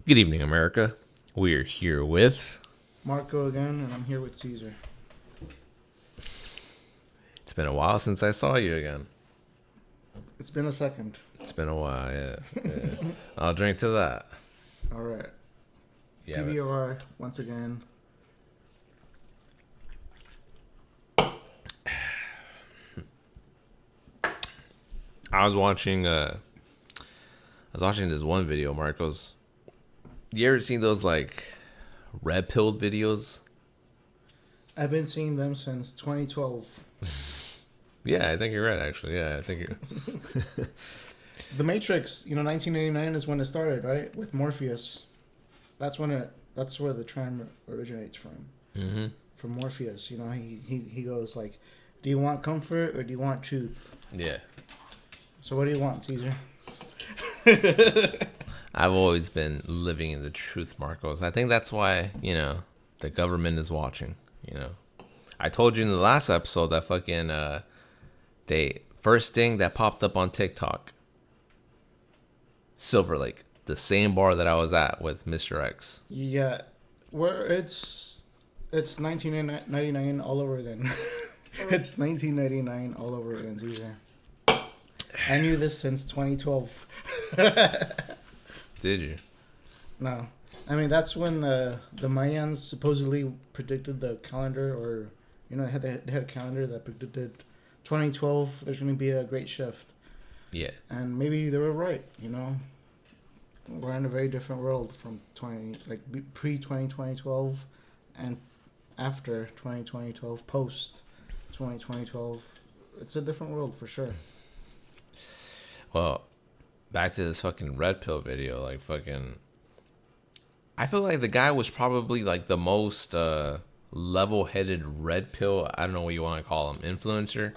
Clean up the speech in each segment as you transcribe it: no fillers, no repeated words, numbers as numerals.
Good evening, America. We're here with. Marco again, and I'm here with Caesar. It's been a while since I saw you again. It's been a second. It's been a while, yeah. I'll drink to that. All right. Yeah, PBR once again. I was watching. This one video, Marcos. You ever seen those like red pilled videos? I've been seeing them since 2012. Yeah, I think you're right. Actually, yeah, I think you're. The Matrix, 1989 is when it started, right? With Morpheus. That's when it. That's where the term originates from. Mm-hmm. From Morpheus, he goes like, "Do you want comfort or do you want truth?" Yeah. So what do you want, Caesar? I've always been living in the truth, Marcos. I think that's why, the government is watching, I told you in the last episode that fucking they first thing that popped up on TikTok, Silver Lake, the same bar that I was at with Mr. X. Yeah, where it's 1999 all over again. It's 1999 all over again, Caesar. I knew this since 2012. Did you? No, I mean that's when the Mayans supposedly predicted the calendar, or they had a calendar that predicted 2012. There's going to be a great shift, Yeah. and maybe they were right. We're in a very different world from pre 2012 and after 2012, post 2012. It's a different world for sure. Well, back to this fucking red pill video, like fucking. I feel like the guy was probably like the most level-headed red pill. I don't know what you want to call him, influencer.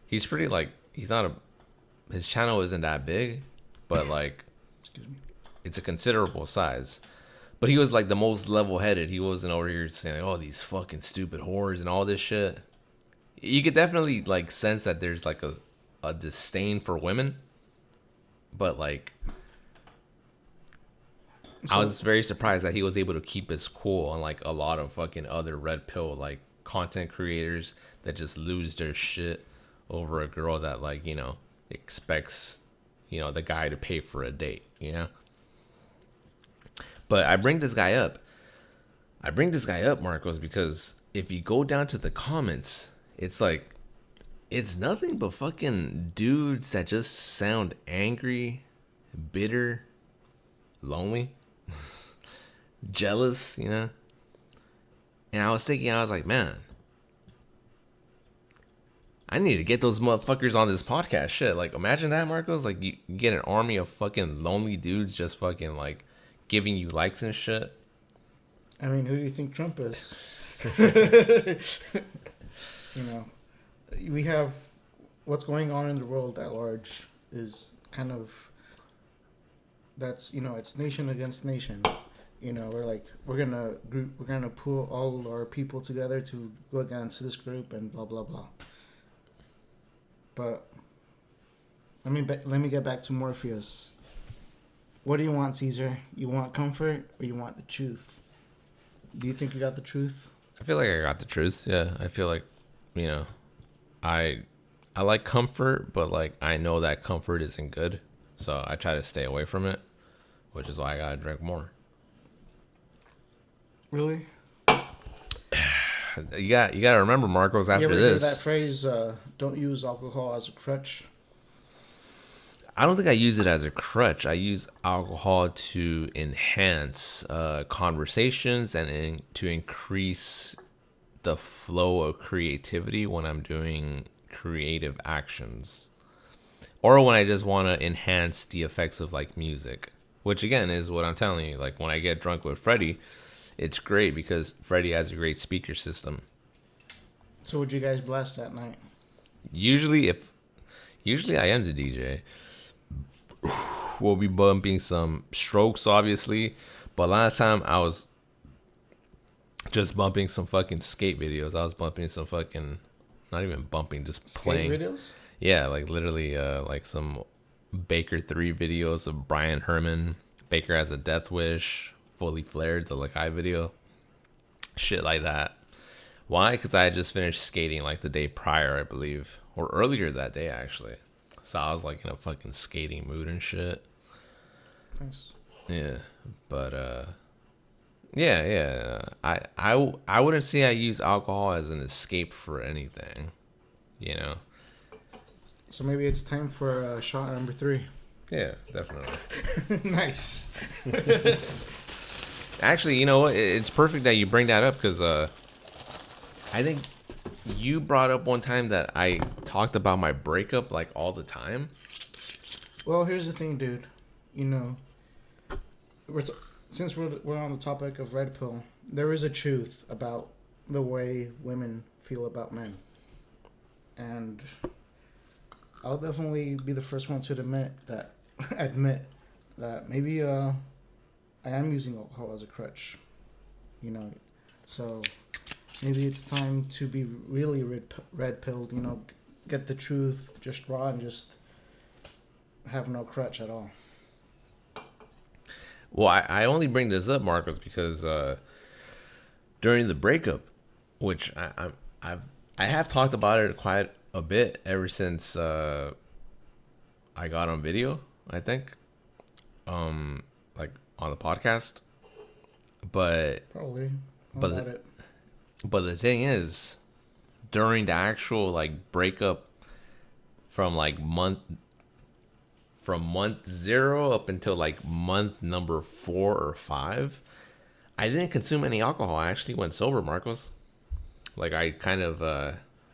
He's pretty like he's not a. His channel isn't that big, but like Excuse me. it's a considerable size. But he was like the most level-headed. He wasn't over here saying, like, "Oh, these fucking stupid whores" and all this shit. You could definitely like sense that there's like a disdain for women, but like I was very surprised that he was able to keep his cool on like a lot of fucking other red pill like content creators that just lose their shit over a girl that like expects the guy to pay for a date. But I bring this guy up, Marcos, because if you go down to the comments, it's like it's nothing but fucking dudes that just sound angry, bitter, lonely, jealous. And I was thinking, I was like, man, I need to get those motherfuckers on this podcast. Shit, like, imagine that, Marcos. Like, you get an army of fucking lonely dudes just fucking, like, giving you likes and shit. I mean, who do you think Trump is? We have what's going on in the world at large is kind of it's nation against nation. We're gonna pull all our people together to go against this group and blah blah blah. But let me get back to Morpheus. What do you want, Caesar? You want comfort or you want the truth? Do you think you got the truth? I feel like I got the truth. Yeah, I feel like, I like comfort, but like I know that comfort isn't good, so I try to stay away from it, which is why I gotta drink more. Really? You gotta remember, Marcos. After You ever this, hear that phrase? Don't use alcohol as a crutch. I don't think I use it as a crutch. I use alcohol to enhance conversations and to increase the flow of creativity when I'm doing creative actions, or when I just want to enhance the effects of like music, which again is what I'm telling you. Like when I get drunk with Freddie, it's great because Freddie has a great speaker system. So would you guys blast that night? Usually I am the DJ. We'll be bumping some Strokes, obviously, but last time I was just bumping some fucking skate videos. I was bumping some fucking, not even bumping, just playing. Skate videos? Yeah, like literally, like some Baker 3 videos of Brian Herman, Baker has a death wish, fully flared, the Lakai video. Shit like that. Why? Because I had just finished skating like the day prior, I believe. Or earlier that day, actually. So I was like in a fucking skating mood and shit. Nice. Yeah. But, yeah. I wouldn't say I use alcohol as an escape for anything. You know? So maybe it's time for shot number 3. Yeah, definitely. Nice. Actually, you know what? It's perfect that you bring that up because I think you brought up one time that I talked about my breakup like all the time. Well, here's the thing, dude. You know, since we're on the topic of red pill, there is a truth about the way women feel about men, and I'll definitely be the first one to admit that maybe I am using alcohol as a crutch. You know, so maybe it's time to be really red pilled. You know, get the truth just raw and just have no crutch at all. Well, I only bring this up, Marcos, because during the breakup, which I have talked about it quite a bit ever since I got on video, I think, like on the podcast, but Probably. but the thing is, during the actual like breakup from month 0 up until like month number 4 or 5, I didn't consume any alcohol. I actually went sober, Marcos. Like I kind of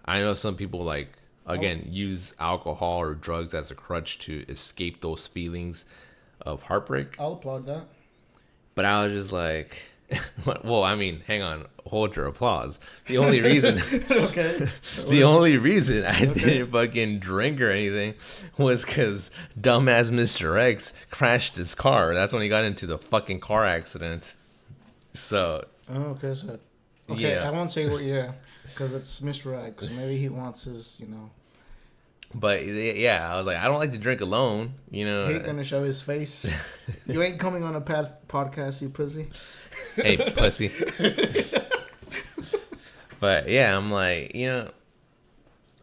I know some people like again use alcohol or drugs as a crutch to escape those feelings of heartbreak. I'll applaud that. But I was just like, well, I mean, hang on, hold your applause. The only reason, Okay. the only reason I didn't fucking drink or anything was because dumbass Mr. X crashed his car. That's when he got into the fucking car accident. So. Oh, okay, so. Okay, Yeah. I won't say what year, because it's Mr. X. Maybe he wants his, But yeah, I was like, I don't like to drink alone, you know. He ain't gonna show his face. You ain't coming on a past podcast, you pussy. Hey, pussy. But yeah, I'm like, you know,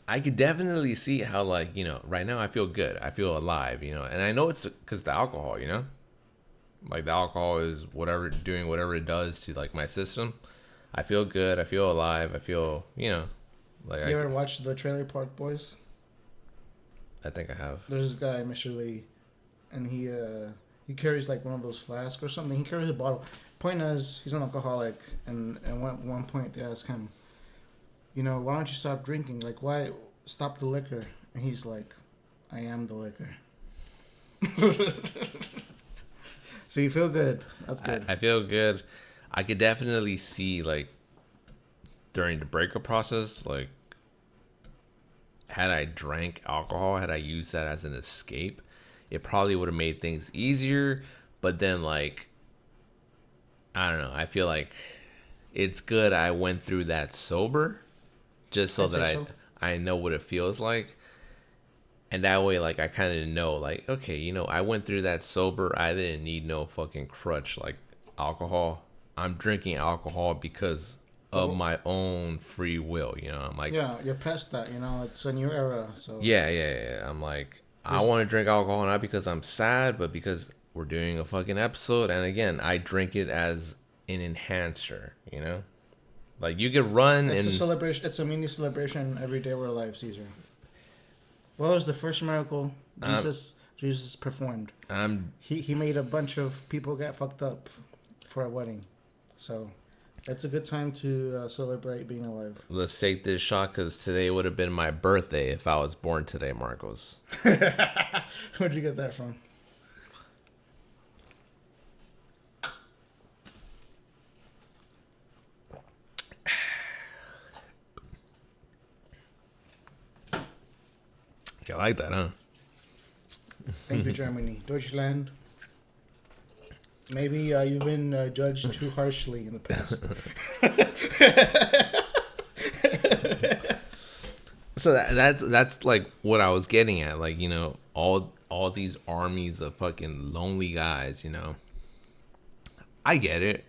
I could definitely see how, like, you know, right now I feel good. I feel alive, you know. And I know it's because the alcohol, you know. Like, the alcohol is doing whatever it does to, like, my system. I feel good. I feel alive. I feel, you know. Like, You ever watched the Trailer Park Boys? I think I have. There's this guy, Mr. Lee, and he carries, like, one of those flasks or something. He carries a bottle. Point is, he's an alcoholic, and at one point they ask him, you know, why don't you stop drinking? Like, why stop the liquor? And he's like, I am the liquor. So you feel good. That's good. I feel good. I could definitely see, like, during the breakup process, like, had I drank alcohol, had I used that as an escape, it probably would have made things easier. But then, like, I don't know. I feel like it's good I went through that sober, just so that I know what it feels like. And that way, like, I kind of know, like, okay, you know, I went through that sober. I didn't need no fucking crutch like alcohol. I'm drinking alcohol because of my own free will, you know. I'm like, yeah, you're past that, you know. It's a new era, so yeah. I'm like, I want to drink alcohol not because I'm sad, but because we're doing a fucking episode. And again, I drink it as an enhancer, you know. Like, you could run it's and a celebration. It's a mini celebration every day we're alive, Caesar. What was the first miracle Jesus performed? He made a bunch of people get fucked up for a wedding, so it's a good time to celebrate being alive. Let's take this shot because today would have been my birthday if I was born today, Marcos. Where'd you get that from? You like that, huh? Thank you, Germany. Deutschland. Maybe you've been judged too harshly in the past. So that's like what I was getting at. Like, you know, all these armies of fucking lonely guys, you know, I get it.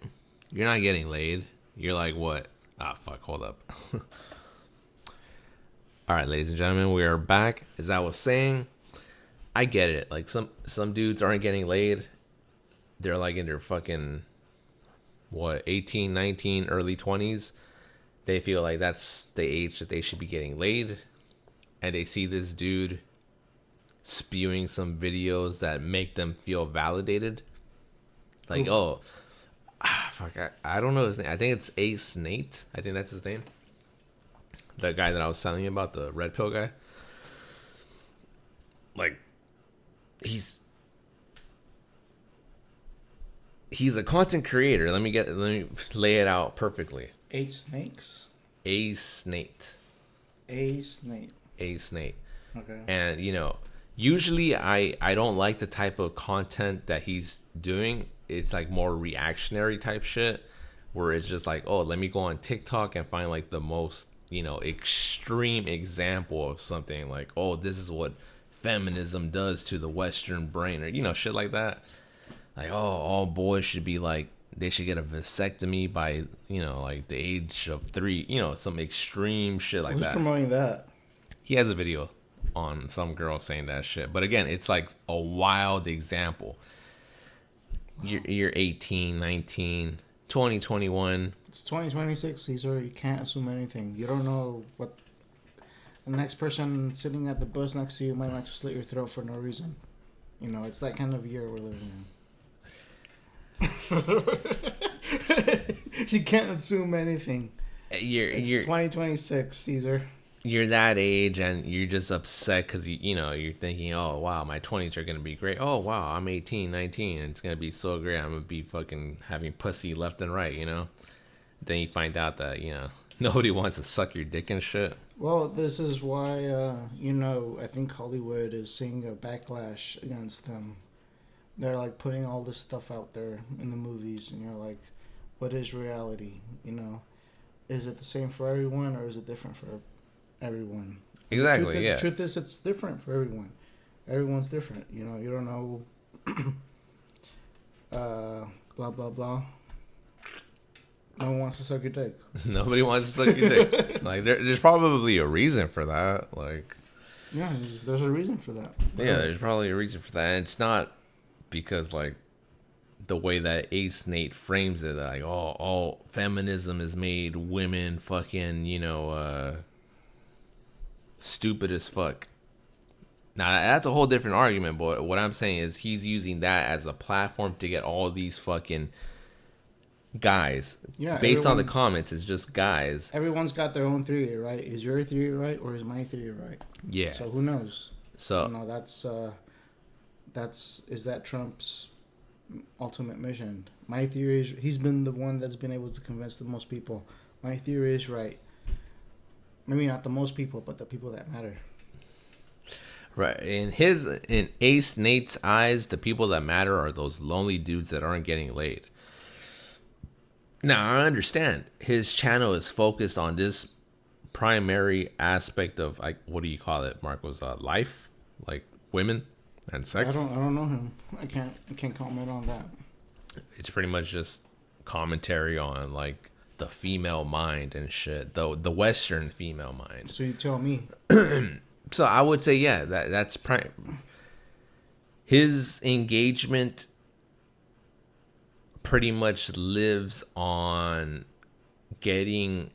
You're not getting laid. You're like, what? Ah, fuck, hold up. All right, ladies and gentlemen, we are back. As I was saying, I get it. Like, some dudes aren't getting laid. They're like in their fucking, what, 18, 19, early 20s. They feel like that's the age that they should be getting laid. And they see this dude spewing some videos that make them feel validated. Like, Who? oh, fuck, I don't know his name. I think it's Ace Nate. I think that's his name. The guy that I was telling you about, the red pill guy. Like, he's a content creator. Let me lay it out perfectly. 8 snakes. Ace Nate. A snake. Ace Nate. Okay. And usually I don't like the type of content that he's doing. It's like more reactionary type shit, where it's just like, oh, let me go on TikTok and find like the most extreme example of something, like, oh, this is what feminism does to the Western brain, or shit like that. Like, oh, all boys should be like, they should get a vasectomy by like the age of 3, some extreme shit like Who's that. promoting that? He has a video on some girl saying that shit, but again, it's like a wild example. You're 18, 19, 20, 21. It's 2026, Caesar. You can't assume anything. You don't know what the next person sitting at the bus next to you might want to slit your throat for no reason. It's that kind of year we're living in. You can't assume anything. It's 2026, Caesar. You're that age and you're just upset because you're thinking, oh wow, my 20s are gonna be great. Oh wow, I'm 18, 19, and it's gonna be so great. I'm gonna be fucking having pussy left and right. Then you find out that nobody wants to suck your dick and shit. Well, this is why I think Hollywood is seeing a backlash against them. They're like putting all this stuff out there in the movies, and you're like, what is reality? Is it the same for everyone, or is it different for everyone? Exactly. The truth is, it's different for everyone. Everyone's different. You don't know. Blah blah blah. No one wants to suck your dick. Nobody wants to suck your dick. Like there's probably a reason for that. Like, yeah, there's a reason for that. Yeah, there's probably a reason for that. And it's not because like the way that Ace Nate frames it, like, oh, all feminism has made women fucking stupid as fuck. Now that's a whole different argument, but what I'm saying is he's using that as a platform to get all these fucking guys. Yeah, based on the comments, it's just guys. Everyone's got their own theory, right? Is your theory right, or is my theory right? Yeah. So who knows? So is that Trump's ultimate mission? My theory is he's been the one that's been able to convince the most people. My theory is right. Maybe not the most people, but the people that matter. Right. In Ace Nate's eyes, the people that matter are those lonely dudes that aren't getting laid. Now, I understand his channel is focused on this primary aspect of, like, what do you call it, Marcos? Life, like women and sex. I don't know him. I can't comment on that. It's pretty much just commentary on like the female mind and shit, the Western female mind. So you tell me. So I would say, yeah, that's his engagement pretty much lives on getting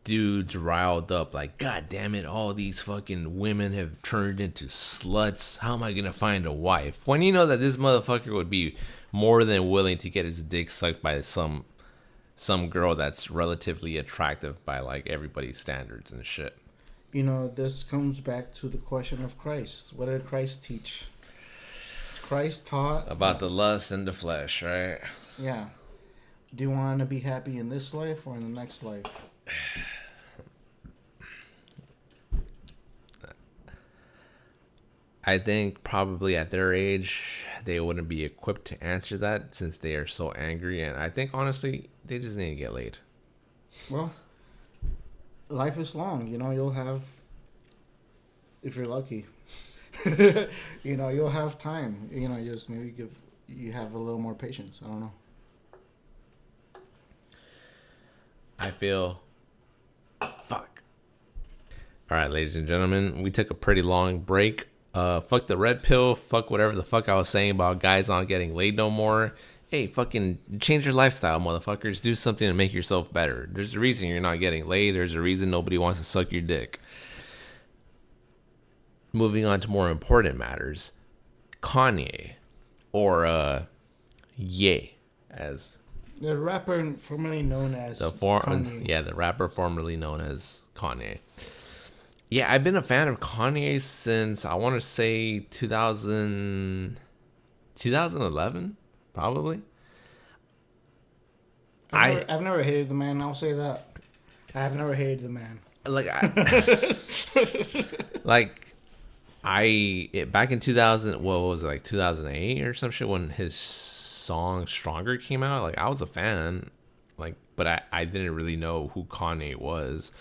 dudes riled up, like, god damn it, all these fucking women have turned into sluts. How am I gonna find a wife? When you know that this motherfucker would be more than willing to get his dick sucked by some girl that's relatively attractive by like everybody's standards and shit. This comes back to the question of Christ. What did Christ teach? Christ taught about the lust and the flesh, right? Yeah. Do you want to be happy in this life or in the next life? I think probably at their age, they wouldn't be equipped to answer that since they are so angry. And I think, honestly, they just need to get laid. Well, life is long. You'll have, if you're lucky, you'll have time. Just maybe you have a little more patience. I don't know. I feel. Fuck. All right, ladies and gentlemen, we took a pretty long break. Fuck the red pill. Fuck whatever the fuck I was saying about guys not getting laid no more. Hey, fucking change your lifestyle, motherfuckers. Do something to make yourself better. There's a reason you're not getting laid. There's a reason nobody wants to suck your dick. Moving on to more important matters. Kanye, or Ye, as The rapper formerly known as Kanye. yeah, the rapper formerly known as Kanye. Yeah, I've been a fan of Kanye since I want to say 2011, probably. I've never hated the man. I'll say that. I have never hated the man. Back in 2000, what was it, like 2008 or some shit, when his song Stronger came out, like I was a fan, like, but I didn't really know who Kanye was.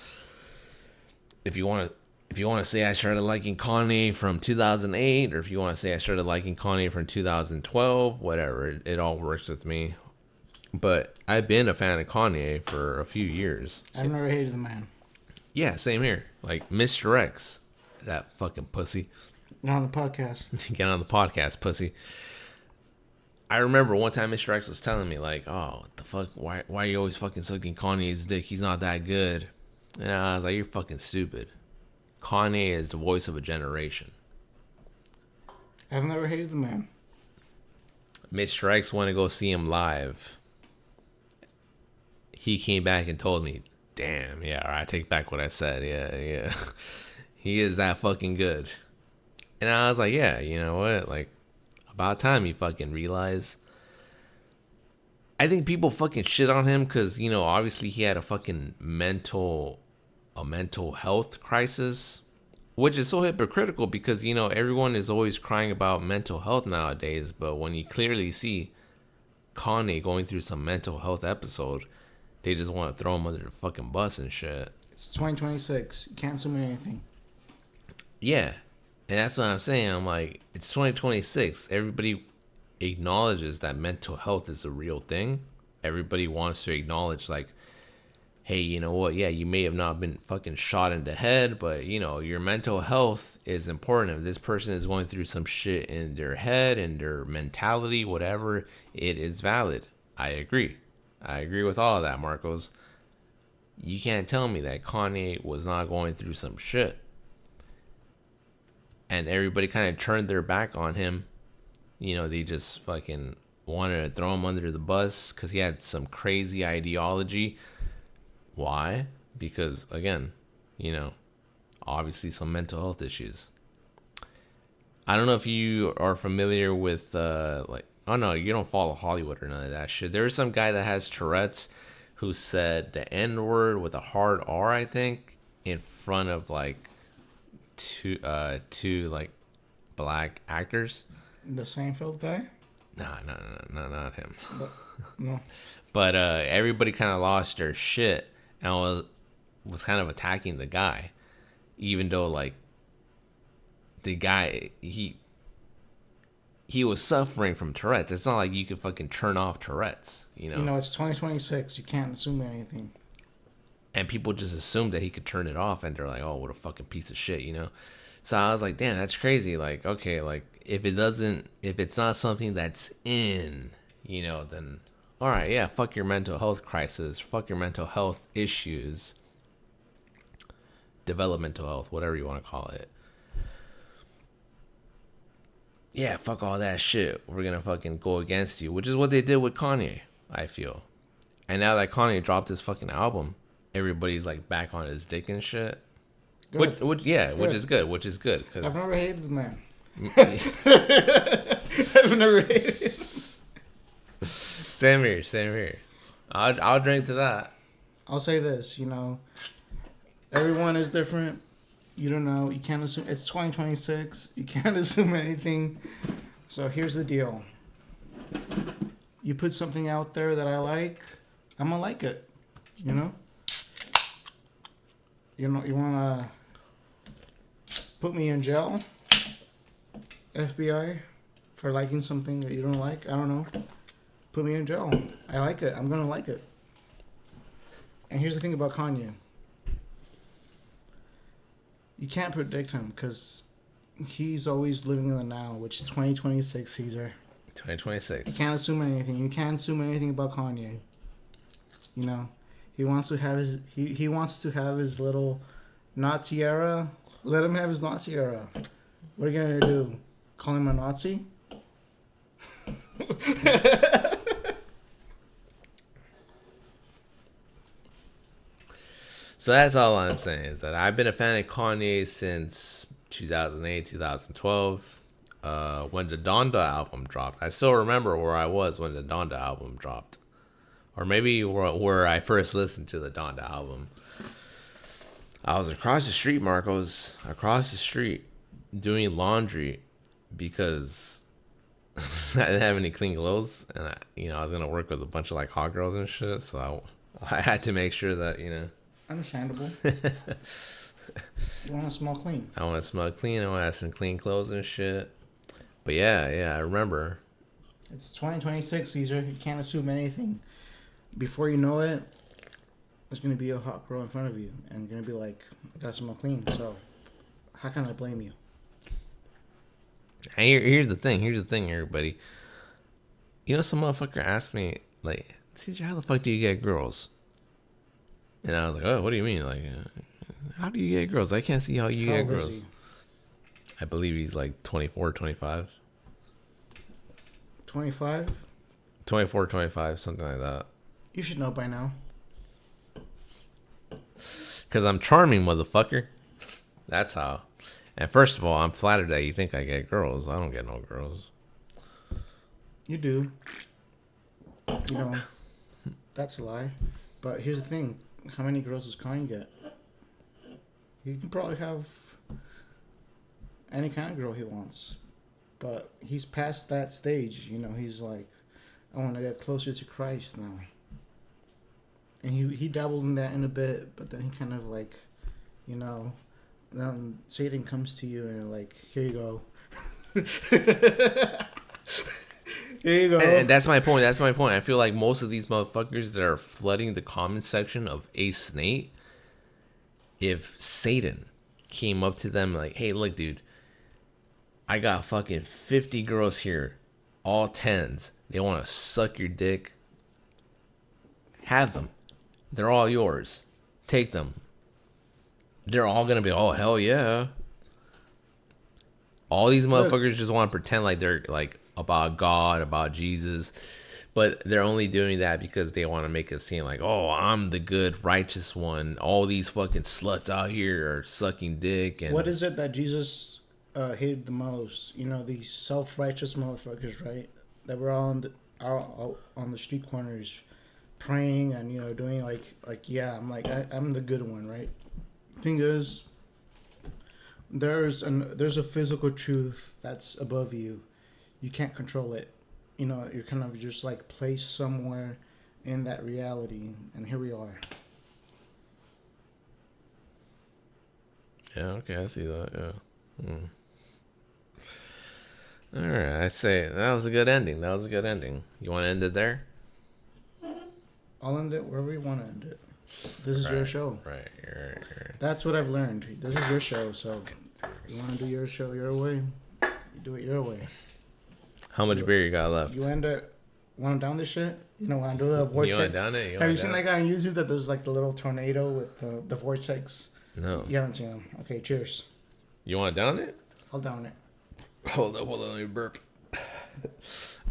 If you want to say I started liking Kanye from 2008, or if you want to say I started liking Kanye from 2012, whatever, it all works with me. But I've been a fan of Kanye for a few years. I've never hated the man. Yeah, same here. Like Mr. X, that fucking pussy. Get on the podcast. Get on the podcast, pussy. I remember one time Mr. X was telling me, like, oh, what the fuck? Why are you always fucking sucking Kanye's dick? He's not that good. And I was like, you're fucking stupid. Kanye is the voice of a generation. I've never hated the man. Mr. X went to go see him live. He came back and told me, damn, yeah, I take back what I said. Yeah. He is that fucking good. And I was like, yeah, you know what? Like, about time you fucking realize. I think people fucking shit on him because, you know, obviously he had a fucking mental health crisis, which is so hypocritical because, you know, everyone is always crying about mental health nowadays. But when you clearly see Kanye going through some mental health episode, they just want to throw him under the fucking bus and shit. It's 2026. You can't assume anything. Yeah. And that's what I'm saying. I'm like, it's 2026. Everybody acknowledges that mental health is a real thing. Everybody wants to acknowledge, like, hey, you know what? Yeah, you may have not been fucking shot in the head, but, you know, your mental health is important. If this person is going through some shit in their head and their mentality, whatever, it is valid. I agree. I agree with all of that, Marcos. You can't tell me that Kanye was not going through some shit. And everybody kind of turned their back on him. You know, they just fucking wanted to throw him under the bus because he had some crazy ideology. Why? Because, again, you know, obviously some mental health issues. I don't know if you are familiar with, like, oh no, you don't follow Hollywood or none of that shit. There's some guy that has Tourette's who said the N-word with a hard R, I think, in front of, like, two like black actors. The Seinfeld guy? No, not him. No. But everybody kind of lost their shit and was kind of attacking the guy, even though, like, the guy he was suffering from Tourette's. It's not like you could fucking turn off Tourette's, you know. You know, it's 2026. You can't assume anything. And people just assumed that he could turn it off, and they're like, oh, what a fucking piece of shit, you know? So I was like, damn, that's crazy. Like, okay, like, if it's not something that's in, you know, then, all right, yeah, fuck your mental health crisis, fuck your mental health issues, developmental health, whatever you want to call it. Yeah, fuck all that shit. We're gonna fucking go against you, which is what they did with Kanye, I feel. And now that Kanye dropped his fucking album, everybody's like back on his dick and shit. Good. Which is good. Which is good. Cause I've never hated the man. I've never hated him. Same here. I'll drink to that. I'll say this, you know, everyone is different. You don't know. You can't assume. It's 2026. You can't assume anything. So here's the deal. You put something out there that I like, I'm gonna like it. You know. You wanna put me in jail, FBI, for liking something that you don't like. I don't know. Put me in jail. I like it. I'm gonna like it. And here's the thing about Kanye. You can't predict him because he's always living in the now, which is 2026, Caesar. 2026. You can't assume anything. You can't assume anything about Kanye. You know, he wants to have his he wants to have his little Nazi era. Let him have his Nazi era. What are you gonna do? Call him a Nazi? So that's all I'm saying is that I've been a fan of Kanye since 2008, 2012, when the Donda album dropped. I still remember where I was when the Donda album dropped. Or maybe where I first listened to the Donda album. I was across the street, Marcos, across the street, doing laundry because I didn't have any clean clothes, and I was gonna work with a bunch of like hot girls and shit, so I had to make sure that Understandable. You want to smell clean. I want to smell clean. I want to have some clean clothes and shit. But yeah, I remember. It's 2026, Caesar. You can't assume anything. Before you know it, there's going to be a hot girl in front of you. And you're going to be like, I got to smell clean. So, how can I blame you? And here's the thing, everybody. Some motherfucker asked me, like, Caesar, how the fuck do you get girls? And I was like, oh, what do you mean? Like, how do you get girls? I can't see how you get girls. I believe he's like 24, 25. 25? 24, 25, something like that. You should know by now. Because I'm charming, motherfucker. That's how. And first of all, I'm flattered that you think I get girls. I don't get no girls. You do. That's a lie. But here's the thing. How many girls does Kanye get? He can probably have any kind of girl he wants. But he's past that stage. He's like, I want to get closer to Christ now. And he dabbled in that in a bit, but then he kind of like, then Satan comes to you and like, here you go. Here you go. And that's my point. I feel like most of these motherfuckers that are flooding the comment section of Ace Nate, if Satan came up to them like, hey, look, dude, I got fucking 50 girls here, all 10s. They want to suck your dick. Have them. They're all yours. Take them. They're all going to be, oh, hell yeah. All these motherfuckers just want to pretend like they're like about God, about Jesus. But they're only doing that because they want to make it seem like, oh, I'm the good, righteous one. All these fucking sluts out here are sucking dick. And what is it that Jesus hated the most? These self-righteous motherfuckers, right? That were all on the street corners praying and, doing like yeah, I'm the good one, right? Thing is, there's a physical truth that's above you. You can't control it. You're kind of just like placed somewhere in that reality, and here we are. Yeah, okay, I see that. Yeah. All right, I say that was a good ending. You want to end it there? I'll end it wherever you want to end it. This is your show. Right. That's what I've learned. This is your show, so you want to do your show your way, you do it your way. How much beer you got left? You end it. Want to down this shit? Want to do the vortex? You want to down it? Have you seen that guy on YouTube that does like the little tornado with the vortex? No. You haven't seen him. Okay, cheers. You want to down it? I'll down it. Hold on, let me burp. All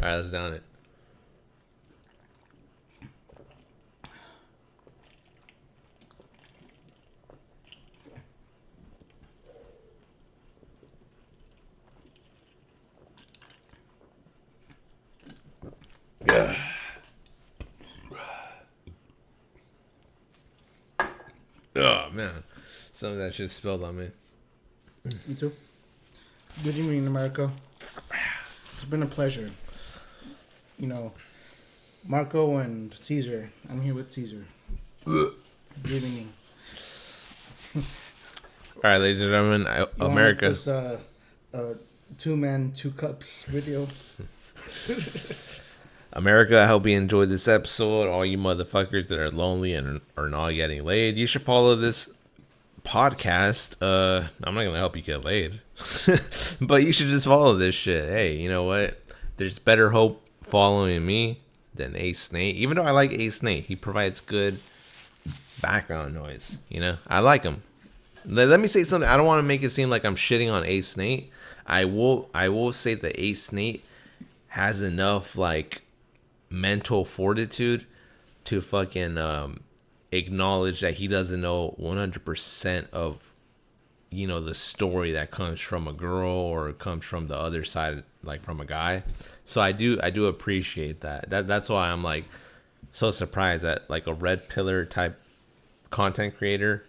right, let's down it. Oh man, some of that shit spilled on me. Me too. Good evening, America. It's been a pleasure. Marco and Caesar. I'm here with Caesar. Good evening. All right, ladies and gentlemen, America. This 2 men, 2 cups video. America, I hope you enjoyed this episode. All you motherfuckers that are lonely and are not getting laid, you should follow this podcast. I'm not gonna help you get laid, but you should just follow this shit. Hey, you know what? There's better hope following me than Ace Nate. Even though I like Ace Nate, he provides good background noise. You know, I like him. Let me say something. I don't want to make it seem like I'm shitting on Ace Nate. I will say that Ace Nate has enough like mental fortitude to fucking acknowledge that he doesn't know 100% of, you know, the story that comes from a girl or comes from the other side, like from a guy. So I do appreciate that. That's why I'm like so surprised that like a red pillar type content creator.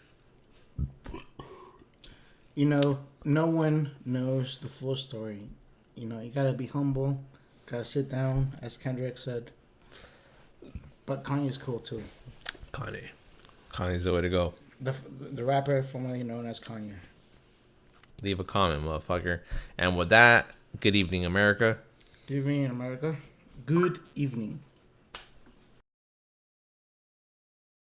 You know, no one knows the full story. You know, you gotta be humble. Gotta sit down, as Kendrick said. But Kanye's cool too. Kanye's the way to go. The rapper formerly known as Kanye. Leave a comment, motherfucker. And with that, good evening, America. Good evening, America. Good evening.